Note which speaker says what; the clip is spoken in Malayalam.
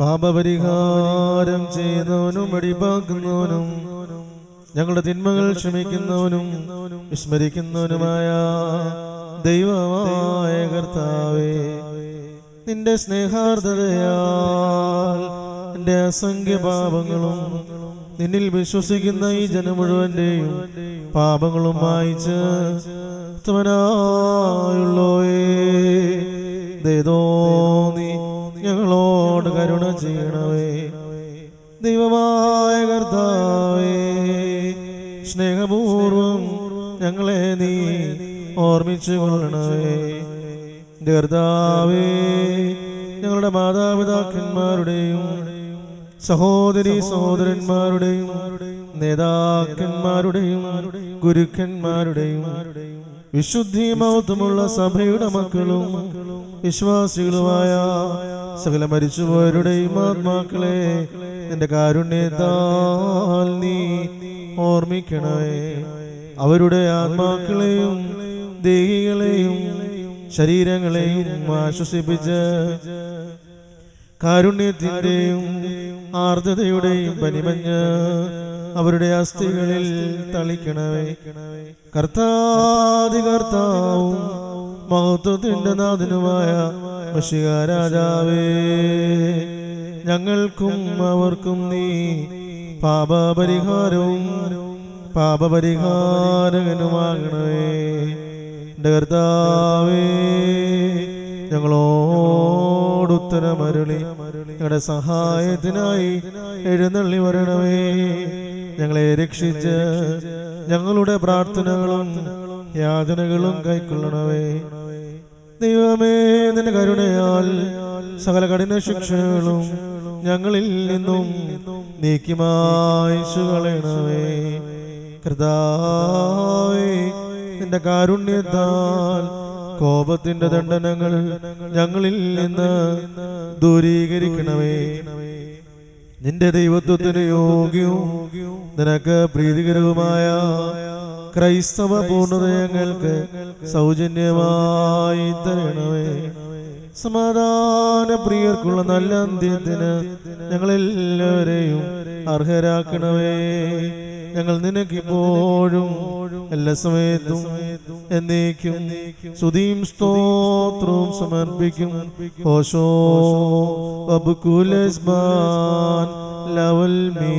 Speaker 1: പാപപരിഹാരം ചെയ്യുന്നവനും വെടിപ്പാക്കുന്നവനും ഞങ്ങളുടെ തിന്മകൾ ക്ഷമിക്കുന്നവനും വിസ്മരിക്കുന്നവനുമായ ദൈവമായ കർത്താവേ, നിന്റെ സ്നേഹാർദ്രതയാൽ എന്റെ അസംഖ്യ പാപങ്ങളും നിന്നിൽ വിശ്വസിക്കുന്ന ഈ ജനം മുഴുവന്റെയും പാപങ്ങളും മായിച്ച് നീ ഞങ്ങളോട് കരുണ ചെയ്യണമേ. ദൈവമായ കർത്താവേ, സ്നേഹപൂർവം ഞങ്ങളെ നീ ഓർമ്മിച്ചു കൊള്ളണമേ. കർത്താവേ, ഞങ്ങളുടെ മാതാപിതാക്കന്മാരുടെയും സഹോദരി സഹോദരന്മാരുടെയും നേതാക്കന്മാരുടെയും ഗുരുക്കന്മാരുടെയും വിശുദ്ധി മഹത്വമുള്ള സഭയുടെ മക്കളും വിശ്വാസികളുമായ സകല മരിച്ചുപോയവരുടെയും ആത്മാക്കളെ നിന്റെ കാരുണ്യത്താൽ നീ ഓർമ്മിക്കണമേ. അവരുടെ ആത്മാക്കളെയും ദേഹികളെയും ശരീരങ്ങളെയും ആശ്വസിപ്പിച്ച് കാരുണ്യത്തിന്റെയും ആർദ്രതയുടെയും പനിമഞ്ഞ് അവരുടെ അസ്ഥികളിൽ തളിക്കണമേ. കർത്താവും മഹത്വത്തിന്റെ നാഥനുമായ മിശിഹാ രാജാവേ, ഞങ്ങൾക്കും അവർക്കും നീ പാപപരിഹാരവും പാപപരിഹാരകനുമാകണമേ. കർത്താവേ, ഞങ്ങളോട് ഉത്തരമരുളി ഞങ്ങളുടെ സഹായത്തിനായി എഴുന്നള്ളി വരണമേ. ഞങ്ങളെ രക്ഷിച്ച് ഞങ്ങളുടെ പ്രാർത്ഥനകളും യാചനകളും കൈക്കൊള്ളണമേ. ദൈവമേ, നിന്റെ കരുണയാൽ സകല കഠിന ശിക്ഷകളും ഞങ്ങളിൽ നിന്നും നീക്കി മായ്ച്ചു കളയണമേ. കർത്താവേ, നിന്റെ കാരുണ്യത്താൽ കോപത്തിന്റെ ദണ്ഡനങ്ങൾ ഞങ്ങളിൽ നിന്ന് ദൂരീകരിക്കണമേ. നിന്റെ ദൈവത്വത്തിന് യോഗ്യവും നിനക്ക് പ്രീതികരവുമായ ക്രൈസ്തവ പൂർണ്ണത ഞങ്ങൾക്ക് സൗജന്യമായി തരണമേ. സമാധാന പ്രിയർക്കുള്ള നല്ല അന്ത്യത്തിന് ഞങ്ങളെല്ലാവരെയും അർഹരാക്കണമേ. ഞങ്ങൾ നിനക്കിപ്പോഴും എല്ലാ സമയത്തും എന്നേക്കും സ്തുതിയും സ്തോത്രവും സമർപ്പിക്കും. ഓശോ അബ്കുലസ്ബാൻ ലവൽ മീ